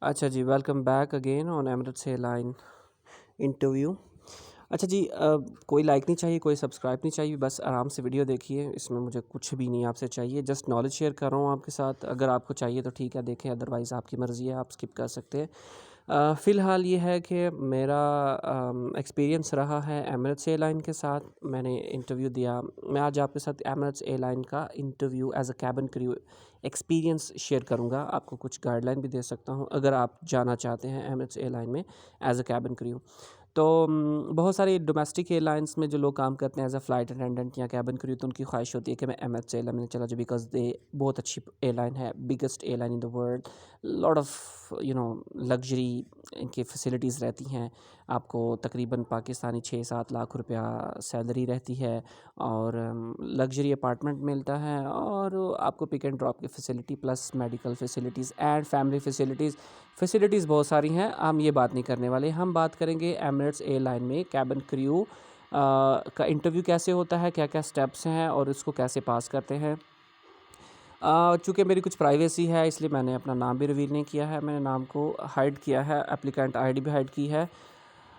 अच्छा जी, welcome back again on Emirates airline interview. अच्छा जी, कोई लाइक नहीं चाहिए, कोई सब्सक्राइब नहीं चाहिए, बस आराम से वीडियो देखिए। इसमें मुझे कुछ भी नहीं आपसे चाहिए, जस्ट नॉलेज शेयर कर रहा हूँ आपके साथ। अगर आपको चाहिए तो ठीक है, देखें, अदरवाइज़ आपकी मर्ज़ी है, आप स्किप कर सकते हैं। फ़िलहाल ये है कि मेरा एक्सपीरियंस रहा है एमिरेट्स एयरलाइन के साथ। मैंने इंटरव्यू दिया। मैं आज आपके साथ एमिरेट्स एयरलाइन का interview as a cabin crew experience share करूँगा। आपको कुछ गाइडलाइन भी दे सकता हूँ अगर आप जाना चाहते हैं एमिरेट्स एयरलाइन में एज़ अ कैबिन क्रू। तो बहुत सारी डोमेस्टिक एयरलाइंस में जो लोग काम करते हैं एज़ अ फ़्लाइट अटेंडेंट या कैबिन क्रू, तो उनकी ख्वाहिश होती है कि मैं एमिरेट्स एयरलाइन में चला जाऊँ, बिकॉज़ दे बहुत अच्छी एयरलाइन है, biggest airline in the world. Lot of luxury इनकी फैसिलिटीज़ रहती हैं। आपको तकरीबन पाकिस्तानी 6-7 लाख रुपया सैलरी रहती है और लग्जरी अपार्टमेंट मिलता है और आपको पिक एंड ड्रॉप की facility plus medical facilities and family facilities बहुत सारी हैं। हम ये बात नहीं करने वाले, हम बात करेंगे एमिरेट्स एयरलाइन में कैबिन क्रू का इंटरव्यू कैसे होता है, क्या क्या स्टेप्स हैं और उसको कैसे पास करते हैं। चूँकि मेरी कुछ प्राइवेसी है, इसलिए मैंने अपना नाम भी रिवील नहीं किया है। मैंने नाम को हाइड किया है, एप्लीकेंट आईडी भी हाइड की है।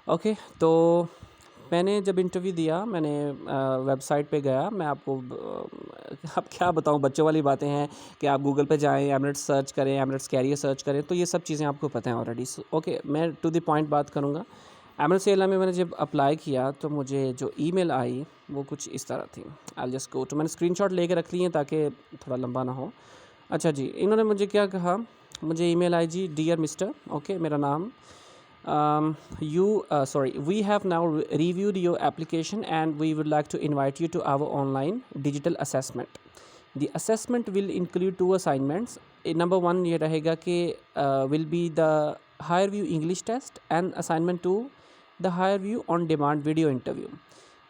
ओके, तो मैंने जब इंटरव्यू दिया, मैंने वेबसाइट पे गया। मैं आपको अब क्या बताऊँ, बच्चों वाली बातें हैं कि आप गूगल पे जाएँ, एमिरेट्स सर्च करें, एमिरेट्स कैरियर सर्च करें, तो ये सब चीज़ें आपको पता हैं ऑलरेडी। ओके, मैं टू द पॉइंट बात करूँगा। एमिरेट्स एयरलाइन में मैंने जब अप्लाई किया तो मुझे जो ईमेल आई वो कुछ इस तरह थी। आई जस्ट गो टू, मैंने स्क्रीनशॉट लेके रख लिए हैं ताकि थोड़ा लंबा ना हो। अच्छा जी, इन्होंने मुझे क्या कहा, मुझे ईमेल आई जी, डियर मिस्टर, ओके मेरा नाम, we have now reviewed your application and we would like to invite you to our online digital assessment. The assessment will include two assignments. Number one ये रहेगा कि will be the higher view English test and assignment two the higher view on demand video interview.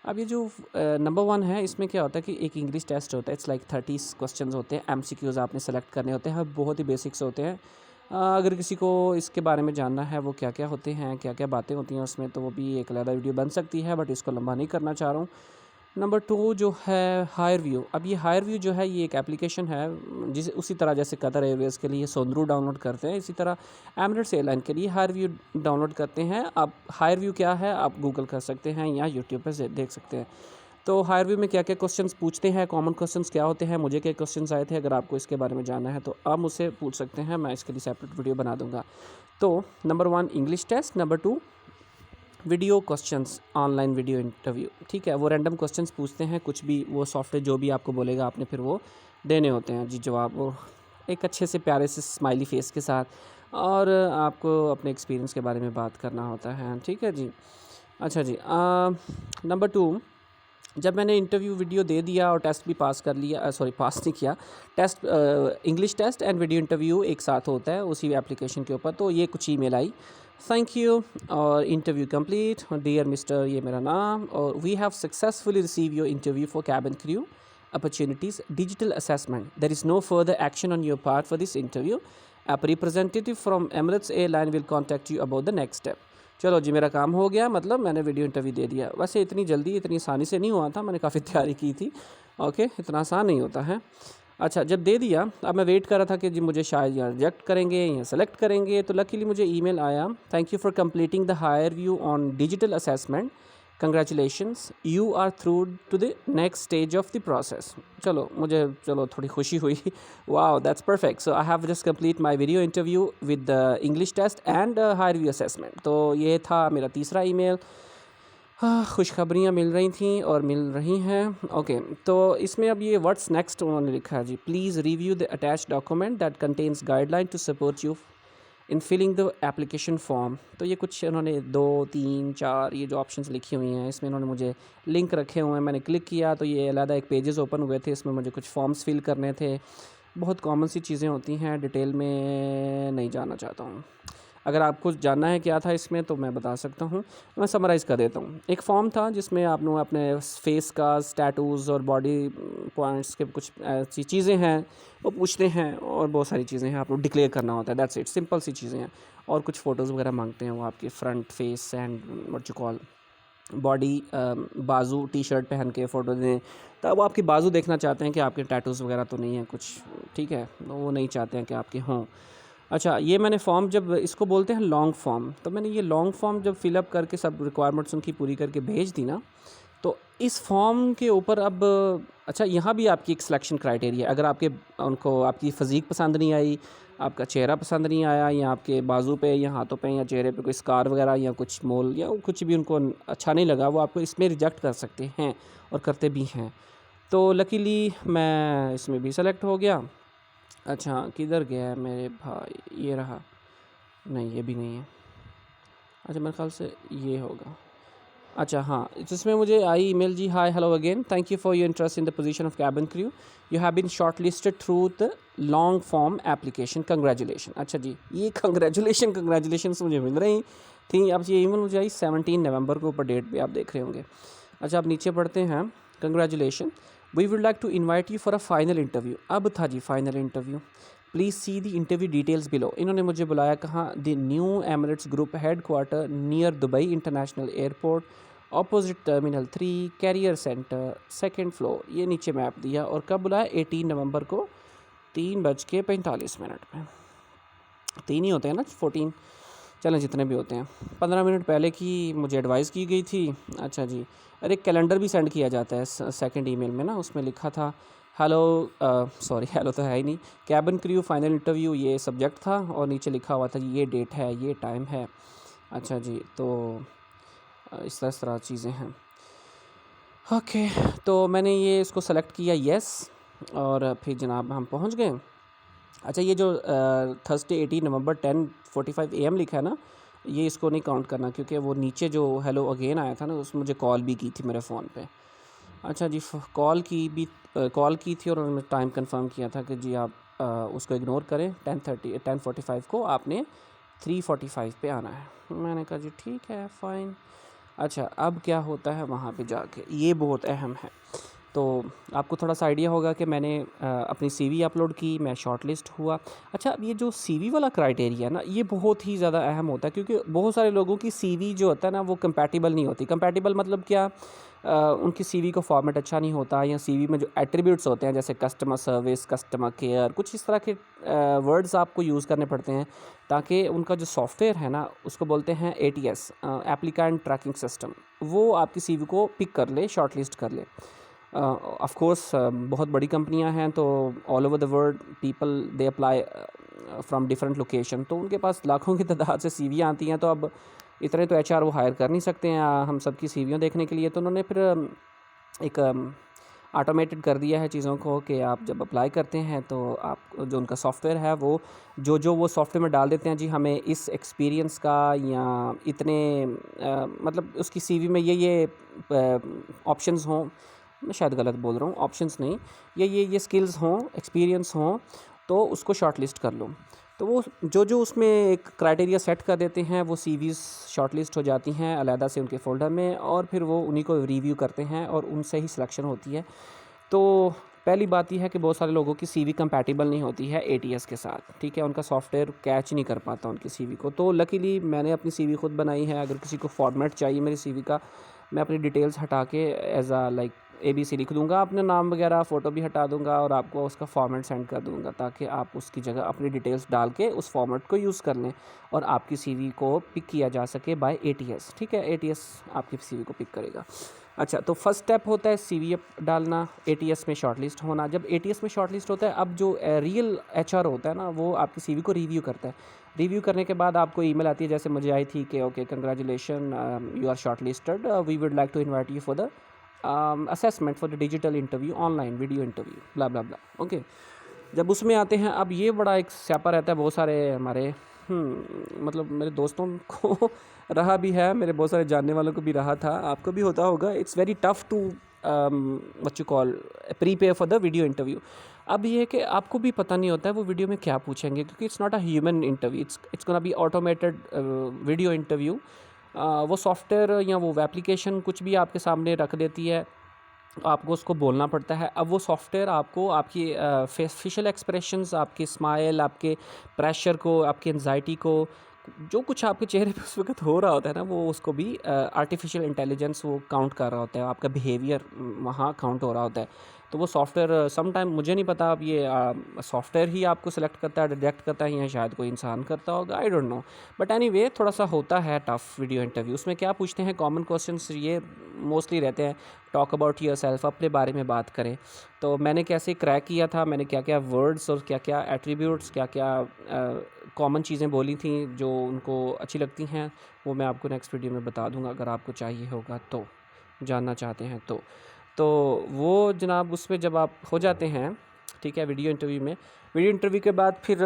अब ये जो number one है, इसमें क्या होता है कि एक इंग्लिश टेस्ट होता है। इट्स लाइक 30 क्वेश्चन होते हैं, एमसीक्यूज़ आपने सेलेक्ट करने होते हैं, बहुत ही बेसिक्स होते हैं। अगर किसी को इसके बारे में जानना है वो क्या क्या होते हैं, क्या क्या बातें होती हैं उसमें, तो वो भी एक अलग वीडियो बन सकती है, बट इसको लंबा नहीं करना चाह रहा हूँ। नंबर टू जो है हायर व्यू। अब ये हायर व्यू जो है ये एक एप्लीकेशन है, जिसे उसी तरह जैसे कतर एयरवेज़ के लिए सोनरू डाउनलोड करते हैं, इसी तरह एमिरेट्स एयरलाइन के लिए हायर व्यू डाउनलोड करते हैं। आप हायर व्यू क्या है आप गूगल कर सकते हैं या यूट्यूब पर से देख सकते हैं। तो हायर व्यू में क्या क्या क्वेश्चंस पूछते हैं, कॉमन क्वेश्चंस क्या होते हैं, मुझे क्या क्वेश्चंस आए थे, अगर आपको इसके बारे में जानना है तो आप मुझसे पूछ सकते हैं, मैं इसके लिए सेपरेट वीडियो बना दूंगा। तो number one English test, number two video questions, online video interview. ठीक है, वो रैंडम क्वेश्चंस पूछते हैं, कुछ भी वो सॉफ्टवेयर जो भी आपको बोलेगा आपने फिर वो देने होते हैं जी जवाब, वो एक अच्छे से प्यारे से स्माइली फेस के साथ, और आपको अपने एक्सपीरियंस के बारे में बात करना होता है। ठीक है जी। अच्छा जी, नंबर टू, जब मैंने इंटरव्यू वीडियो दे दिया और टेस्ट भी पास कर लिया, सॉरी पास नहीं किया, test English test and video interview एक साथ होता है उसी एप्लीकेशन के ऊपर, तो ये कुछ ईमेल आई, थैंक यू और इंटरव्यू कंप्लीट, डियर मिस्टर ये मेरा नाम, और we have successfully receive your interview for cabin crew opportunities digital assessment. There is no further action on your part for this interview. A representative from Emirates Airline will contact you about the next step. चलो जी, मेरा काम हो गया, मतलब मैंने video interview दे दिया। वैसे इतनी जल्दी इतनी आसानी से नहीं हुआ था, मैंने काफ़ी तैयारी की थी। ओके, इतना आसान नहीं होता है। अच्छा, जब दे दिया, अब मैं वेट कर रहा था कि जी मुझे शायद या रिजेक्ट करेंगे या सेलेक्ट करेंगे, तो लकीली मुझे ईमेल आया, thank you for completing the HireVue on digital assessment, congratulations you are through to the next stage of the process. चलो थोड़ी खुशी हुई। Wow that's perfect, so I have just complete my video interview with the English test and HireVue assessment. तो ये था मेरा तीसरा email. खुशखबरियाँ मिल रही थी और मिल रही हैं। ओके, तो इसमें अब ये व्हाट्स नेक्स्ट उन्होंने लिखा है जी, please review the attach document that contains guideline to support you in filling the application form. तो ये कुछ उन्होंने 2 3 4 ये जो ऑप्शंस लिखी हुई हैं, इसमें इन्होंने मुझे लिंक रखे हुए हैं। मैंने क्लिक किया तो ये अलग एक पेजेस ओपन हुए थे, इसमें मुझे कुछ फॉर्म्स फिल करने थे। बहुत कॉमन सी चीज़ें होती हैं, डिटेल में नहीं जानना चाहता हूँ। अगर आपको जानना है क्या था इसमें तो मैं बता सकता हूँ, मैं समराइज़ कर देता हूँ। एक फॉर्म था जिसमें आप लोग अपने फेस का टैटूज़ और बॉडी पॉइंट्स के कुछ ऐसी चीज़ें हैं वो पूछते हैं, और बहुत सारी चीज़ें हैं आप लोग डिक्लेयर करना होता है, दैट्स इट, सिंपल सी चीज़ें हैं। और कुछ फ़ोटोज़ वगैरह मांगते हैं वो आपके front face and what you call body, बाजू टी शर्ट पहन के फ़ोटो दें, तब वो आपकी बाजू देखना चाहते हैं कि आपके टैटूज़ वगैरह तो नहीं है कुछ। ठीक है, तो वो नहीं चाहते हैं कि आपके हों। अच्छा, ये मैंने फॉर्म, जब इसको बोलते हैं लॉन्ग फॉर्म, तो मैंने ये लॉन्ग फॉर्म जब फ़िलअप करके सब रिक्वायरमेंट्स उनकी पूरी करके भेज दी ना, तो इस फॉर्म के ऊपर अब अच्छा, यहाँ भी आपकी एक सिलेक्शन क्राइटेरिया, अगर आपके उनको आपकी फ़िज़ीक पसंद नहीं आई, आपका चेहरा पसंद नहीं आया, या आपके बाजू पे या हाथों पे या चेहरे पे कोई स्कार वगैरह या कुछ मोल या कुछ भी उनको अच्छा नहीं लगा, वो आपको इसमें रिजेक्ट कर सकते हैं और करते भी हैं। तो लकीली मैं इसमें भी सेलेक्ट हो गया। अच्छा, किधर गया है मेरे भाई, ये रहा। नहीं, ये भी नहीं है। अच्छा, मेरे ख़्याल से ये होगा। अच्छा हाँ, जिसमें मुझे आई ईमेल, जी hi hello again, thank you for your interest in the position of cabin crew, you have been shortlisted through the long form application, congratulation. अच्छा जी, ये कंग्रेचुलेशन मुझे मिल रही थी। अब ये ईमेल मुझे आई 17 नवंबर को, ऊपर डेट भी आप देख रहे होंगे। अच्छा, अब नीचे पढ़ते हैं, congratulation, we would like to invite you for a final interview. अब था जी final interview, please see the interview details below. इन्होंने मुझे बुलाया कहाँ, the new Emirates group head quarter near Dubai international airport, opposite terminal 3, career centre, second floor. ये नीचे map दिया, और कब बुलाया, 18 नवंबर को 3:45 पे। 3 ही होते हैं ना, 14, चलें जितने भी होते हैं। 15 मिनट पहले की मुझे एडवाइस की गई थी। अच्छा जी, अरे कैलेंडर भी सेंड किया जाता है सेकंड ईमेल में ना, उसमें लिखा था हेलो, सॉरी हेलो तो है ही नहीं, कैबिन क्रू फाइनल इंटरव्यू, ये सब्जेक्ट था, और नीचे लिखा हुआ था ये डेट है, ये टाइम है। अच्छा जी, तो इस तरह चीज़ें हैं। ओके, तो मैंने ये इसको सेलेक्ट किया येस, और फिर जनाब हम पहुंच गए। अच्छा, ये जो थर्सडे 18 नवंबर 10:45 AM लिखा है ना, ये इसको नहीं काउंट करना, क्योंकि वो नीचे जो हेलो अगेन आया था ना, उसमें मुझे कॉल भी की थी मेरे फ़ोन पे। अच्छा जी, कॉल की थी, और उन्होंने टाइम कंफर्म किया था कि जी आप उसको इग्नोर करें, 10:45 को आपने 3:45 पे आना है। मैंने कहा जी ठीक है, फ़ाइन। अच्छा, अब क्या होता है वहाँ पे जाके, ये बहुत अहम है। तो आपको थोड़ा-सा आइडिया होगा कि मैंने अपनी सीवी अपलोड की, मैं शॉर्टलिस्ट हुआ। अच्छा, अब ये जो सीवी वाला क्राइटेरिया है ना, ये बहुत ही ज़्यादा अहम होता है, क्योंकि बहुत सारे लोगों की सीवी जो होता है ना, वो कंपैटिबल नहीं होती। कंपैटिबल मतलब क्या? उनकी सीवी का फॉर्मेट अच्छा नहीं होता, या सीवी में जो एट्रीब्यूट्स होते हैं, जैसे कस्टमर सर्विस, कस्टमर केयर, कुछ इस तरह के वर्ड्स आपको यूज़ करने पड़ते हैं, ताकि उनका जो सॉफ्टवेयर है ना, उसको बोलते हैं ATS, एप्लीकेंट ट्रैकिंग सिस्टम, वो आपकी सीवी को पिक कर ले, शॉर्टलिस्ट कर ले। ऑफ कोर्स बहुत बड़ी कंपनियां हैं, तो all over the world people they apply from different location, तो उनके पास लाखों की तादाद से सीवियाँ आती हैं। तो अब इतने तो HR वो हायर कर नहीं सकते हैं हम सब की सीवियाँ देखने के लिए। तो उन्होंने फिर एक ऑटोमेटेड कर दिया है चीज़ों को, कि आप जब अप्लाई करते हैं तो आप जो उनका सॉफ्टवेयर है, वो जो वो सॉफ्टवेयर में डाल देते हैं, जी हमें इस एक्सपीरियंस का, या इतने मतलब उसकी सीवी में ये ऑप्शंस हों, मैं शायद गलत बोल रहा हूँ, ऑप्शंस नहीं, ये स्किल्स हों, एक्सपीरियंस हों, तो उसको शॉर्टलिस्ट कर लो। तो वो जो उसमें एक क्राइटेरिया सेट कर देते हैं, वो सीवीज़ शॉर्टलिस्ट हो जाती हैं अलहदा से उनके फ़ोल्डर में, और फिर वो उन्हीं को रिव्यू करते हैं, और उनसे ही सिलेक्शन होती है। तो पहली बात ये है कि बहुत सारे लोगों की सीवी कंपैटिबल नहीं होती है ATS के साथ, ठीक है, उनका सॉफ्टवेयर कैच नहीं कर पाता उनकी सीवी को। तो लकीली मैंने अपनी सीवी खुद बनाई है। अगर किसी को फॉर्मेट चाहिए मेरी सीवी का, मैं अपनी डिटेल्स हटा के एज आ लाइक ABC लिख दूंगा, अपना नाम वगैरह, फ़ोटो भी हटा दूंगा, और आपको उसका फॉर्मेट सेंड कर दूंगा, ताकि आप उसकी जगह अपनी डिटेल्स डाल के उस फॉर्मेट को यूज़ कर लें, और आपकी सीवी को पिक किया जा सके बाय ATS। ठीक है, ATS आपकी सीवी को पिक करेगा। अच्छा, तो फर्स्ट स्टेप होता है CV डालना, ATS में शॉर्टलिस्ट होना। जब ATS में शॉर्टलिस्ट होता है, अब जो रियल HR होता है ना, वो आपकी सीवी को रिव्यू करता है। रिव्यू करने के बाद आपको ईमेल आती है, जैसे मुझे आई थी कि okay congratulation, you are shortlisted, we would like to invite you for the assessment for the digital interview, online video interview, blah blah blah. Okay, जब उसमें आते हैं, अब ये बड़ा एक स्यापा रहता है, बहुत सारे हमारे मतलब मेरे दोस्तों को रहा भी है, मेरे बहुत सारे जानने वालों को भी रहा था, आपको भी होता होगा। It's very tough to what you call prepare for the video interview. अब ये है कि आपको भी पता नहीं होता है वो वीडियो में क्या पूछेंगे, क्योंकि it's not a human interview, it's gonna be automated video interview. वो सॉफ्टवेयर या वो एप्लीकेशन कुछ भी आपके सामने रख देती है, आपको उसको बोलना पड़ता है। अब वो सॉफ्टवेयर आपको आपकी फेशियल एक्सप्रेशंस, आपकी स्माइल, आपके प्रेशर को, आपकी एंजाइटी को, जो कुछ आपके चेहरे पे उस वक्त हो रहा होता है ना, वो उसको भी आर्टिफिशियल इंटेलिजेंस वो काउंट कर रहा होता है, आपका बिहेवियर वहाँ काउंट हो रहा होता है। तो वो सॉफ्टवेयर सम टाइम मुझे नहीं पता अब ये सॉफ्टवेयर ही आपको सेलेक्ट करता है, डिटेक्ट करता है, या शायद कोई इंसान करता होगा, I don't know. But anyway थोड़ा सा होता है टफ़ वीडियो इंटरव्यू। उसमें क्या पूछते हैं, कॉमन क्वेश्चंस ये मोस्टली रहते हैं, टॉक अबाउट योर सेल्फ, अपने बारे में बात करें। तो मैंने कैसे क्रैक किया था, मैंने क्या क्या वर्ड्स और क्या क्या एट्रीब्यूट्स, क्या क्या कॉमन चीज़ें बोली थी जो उनको अच्छी लगती हैं, वो मैं आपको नेक्स्ट वीडियो में बता दूंगा अगर आपको चाहिए होगा तो, जानना चाहते हैं तो वो जनाब उसमें जब आप हो जाते हैं, ठीक है, वीडियो इंटरव्यू में, वीडियो इंटरव्यू के बाद फिर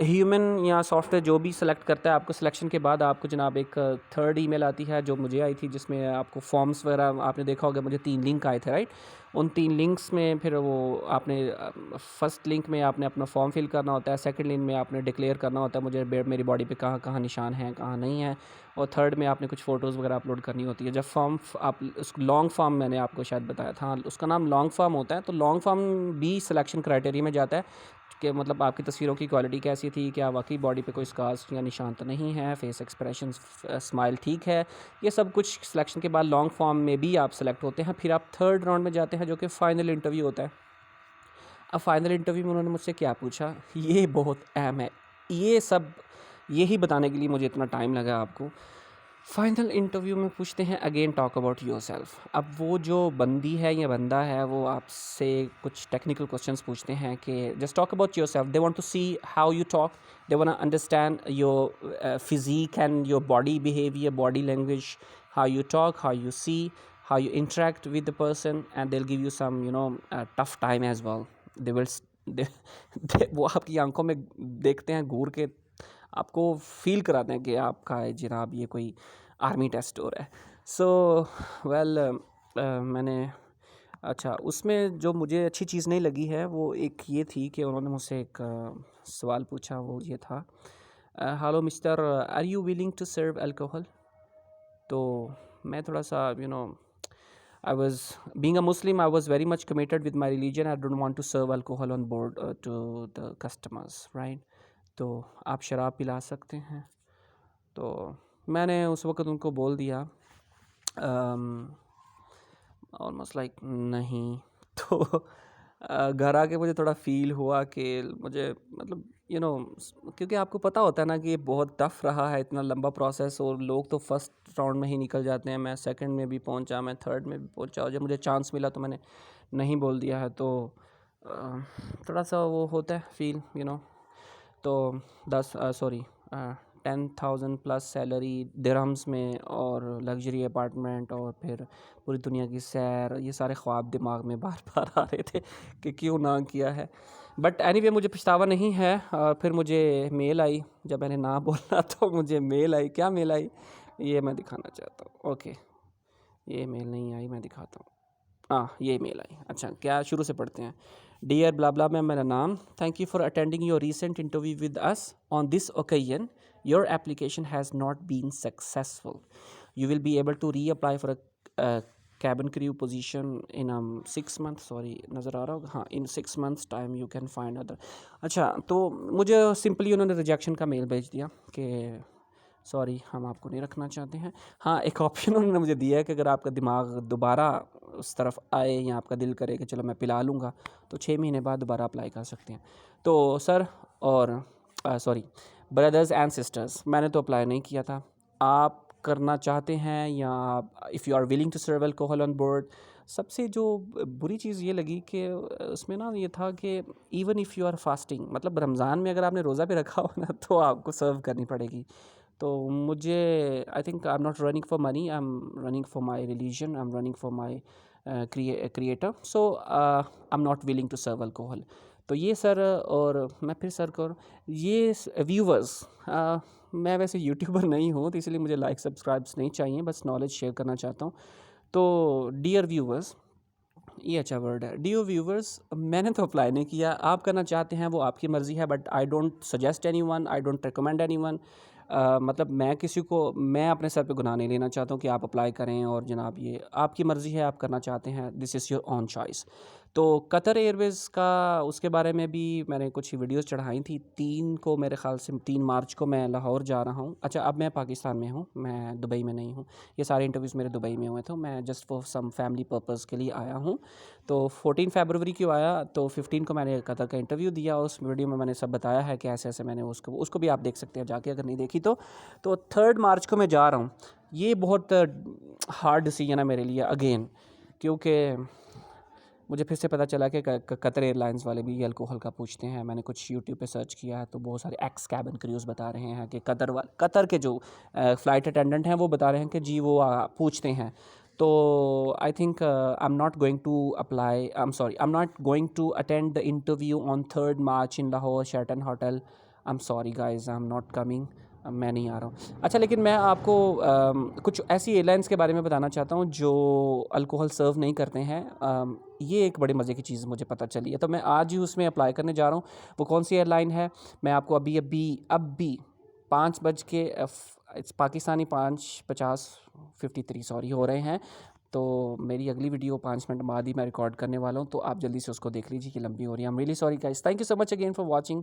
ह्यूमन या सॉफ्टवेयर जो भी सिलेक्ट करता है आपको, सिलेक्शन के बाद आपको जनाब एक थर्ड ईमेल आती है जो मुझे आई थी, जिसमें आपको फॉर्म्स वगैरह आपने देखा होगा, मुझे 3 लिंक आए थे, राइट। उन 3 लिंक्स में फिर वो आपने फर्स्ट लिंक में आपने अपना फॉर्म फिल करना होता है, सेकंड लिंक में आपने डिक्लेयर करना होता है मुझे मेरी बॉडी पे कहाँ कहाँ निशान हैं, कहाँ नहीं है, और थर्ड में आपने कुछ फ़ोटोज़ वगैरह अपलोड करनी होती है। जब फॉर्म आप उस लॉन्ग फॉर्म मैंने आपको शायद बताया था, उसका नाम लॉन्ग फॉर्म होता है, तो लॉन्ग फॉर्म भी सिलेक्शन क्राइटेरिया में जाता है कि मतलब आपकी तस्वीरों की क्वालिटी कैसी थी, क्या वाकई बॉडी पे कोई स्कार्स या निशान तो नहीं है, फेस एक्सप्रेशन स्माइल ठीक है, ये सब कुछ सिलेक्शन के बाद लॉन्ग फॉर्म में भी आप सेलेक्ट होते हैं। फिर आप थर्ड राउंड में जाते हैं जो कि फ़ाइनल इंटरव्यू होता है। अब फाइनल इंटरव्यू में उन्होंने मुझसे क्या पूछा, ये बहुत अहम है, ये सब यही बताने के लिए मुझे इतना टाइम लगा आपको। फाइनल इंटरव्यू में पूछते हैं अगेन टॉक अबाउट योरसेल्फ। अब वो जो बंदी है या बंदा है वो आपसे कुछ टेक्निकल क्वेश्चंस पूछते हैं कि just talk about yourself, they want to see how you talk, they want to understand your physique and your body behaviour, body language, how you talk, how you see, how you interact with the person, and they'll give you some tough time as well. they will they, वो आपकी आंखों में देखते हैं घूर के, आपको feel कराते हैं कि आपका है जनाब ये कोई आर्मी टेस्ट हो रहा है। सो वेल मैंने अच्छा उसमें जो मुझे अच्छी चीज़ नहीं लगी है वो एक ये थी कि उन्होंने मुझसे एक सवाल पूछा, वो ये था, hello mister, are you willing to serve alcohol. तो मैं थोड़ा सा I was, being a Muslim, I was very much committed with my religion. I don't want to serve alcohol on board to the customers, right? तो आप शराब पिला सकते हैं। तो मैंने उस वक़्त उनको बोल दिया ऑलमोस्ट लाइक नहीं। तो घर आके मुझे थोड़ा फ़ील हुआ कि मुझे मतलब क्योंकि आपको पता होता है ना कि ये बहुत टफ़ रहा है, इतना लंबा प्रोसेस, और लोग तो फर्स्ट राउंड में ही निकल जाते हैं, मैं सेकंड में भी पहुंचा, मैं थर्ड में भी पहुंचा, और जब मुझे चांस मिला तो मैंने नहीं बोल दिया है। तो थोड़ा सा वो होता है फील तो 10,000 प्लस सैलरी दिरहम्स में, और लग्जरी अपार्टमेंट, और फिर पूरी दुनिया की सैर, ये सारे ख्वाब दिमाग में बार बार आ रहे थे कि क्यों ना किया है। बट एनीवे मुझे पछतावा नहीं है। और फिर मुझे मेल आई, जब मैंने ना बोला तो मुझे मेल आई। क्या मेल आई ये मैं दिखाना चाहता हूँ। ओके, ये मेल नहीं आई, मैं दिखाता हूँ। ये मेल आई। अच्छा, क्या शुरू से पढ़ते हैं। डियर ब्ला ब्ला, में मेरा नाम, thank you for attending your recent interview with us. On this occasion your application has not been successful. You will be able to reapply for a cabin crew position in 6 month, sorry नज़र आ रहा होगा, हाँ, in 6 months time you can find other. अच्छा, तो मुझे simply उन्होंने rejection का मेल भेज दिया कि सॉरी, हम आपको नहीं रखना चाहते हैं। हाँ, एक ऑप्शन उन्होंने मुझे दिया है कि अगर आपका दिमाग दोबारा उस तरफ आए या आपका दिल करे कि चलो मैं पिला लूँगा, तो 6 महीने बाद दोबारा अप्लाई कर सकते हैं। तो सर और सॉरी ब्रदर्स एंड सिस्टर्स, मैंने तो अप्लाई नहीं किया था। आप करना चाहते हैं या if you are willing to serve alcohol on board. सबसे जो बुरी चीज़ ये लगी कि उसमें ना ये था कि even if you are fasting, मतलब रमज़ान में अगर आपने रोज़ा भी रखा हो ना तो आपको सर्व करनी पड़ेगी। तो मुझे I think I am not running for money, I am running for my religion, I am running for my creator, so I am not willing to serve alcohol. तो ये सर, और मैं फिर सर को ये व्यूवर्स, मैं वैसे YouTuber नहीं हूँ तो इसलिए मुझे लाइक सब्सक्राइब्स नहीं चाहिए, बस नॉलेज शेयर करना चाहता हूँ। तो डियर व्यूवर्स, ये अच्छा वर्ड है, डियर व्यूवर्स, मैंने तो अप्लाई नहीं किया, आप करना चाहते हैं वो आपकी मर्ज़ी है, but I don't suggest any one, I don't recommend any one. मतलब मैं अपने सर पे गुनाह नहीं लेना चाहता हूँ कि आप अप्लाई करें और जनाब ये आपकी मर्ज़ी है, आप करना चाहते हैं, this is your own choice. तो कतर एयरवेज़ का उसके बारे में भी मैंने कुछ वीडियोस चढ़ाई थी। 3 को मेरे ख़्याल से 3 मार्च को मैं लाहौर जा रहा हूँ। अच्छा, अब मैं पाकिस्तान में हूँ, मैं दुबई में नहीं हूँ। ये सारे इंटरव्यूज़ मेरे दुबई में हुए थे, मैं just for some family purpose के लिए आया हूँ। तो 14 फरवरी को आया, तो 15 को मैंने कतर का इंटरव्यू दिया। उस वीडियो में मैंने सब बताया है कि ऐसे-ऐसे मैंने उसको भी आप देख सकते हैं जाके, अगर नहीं देखी तो। तो 3 मार्च को मैं जा रहा हूँ। ये बहुत हार्ड डिसीजन है मेरे लिए अगेन, क्योंकि मुझे फिर से पता चला कि कतर एयरलाइंस वाले भी अल्कोहल का पूछते हैं। मैंने कुछ यूट्यूब पे सर्च किया है तो बहुत सारे एक्स कैबिन क्रूज़ बता रहे हैं कि कतर के जो फ़्लाइट अटेंडेंट हैं वो बता रहे हैं कि जी वो पूछते हैं। तो I think I am not going to apply, I am not going to attend the interview on 3 March in Lahore Sheraton hotel. I am sorry guys, I am not coming, मैं नहीं आ रहा हूँ। अच्छा, लेकिन मैं आपको कुछ ऐसी एयरलाइंस के बारे में बताना चाहता हूँ जो अल्कोहल सर्व नहीं करते हैं। ये एक बड़ी मज़े की चीज़ मुझे पता चली है, तो मैं आज ही उसमें अप्लाई करने जा रहा हूँ। वो कौन सी एयरलाइन है, मैं आपको अभी 5 बज के पाकिस्तानी 5:50 53 सॉरी हो रहे हैं। तो मेरी अगली वीडियो 5 मिनट बाद ही मैं रिकॉर्ड करने वाला हूँ, तो आप जल्दी से उसको देख लीजिए कि लंबी हो रही है। I am really sorry guys, thank you so much again for watching.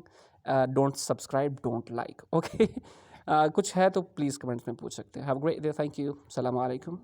Don't subscribe, don't like, okay. कुछ है तो प्लीज़ कमेंट्स में पूछ सकते हैं। Have a great day, thank you, अस्सलाम वालेकुम।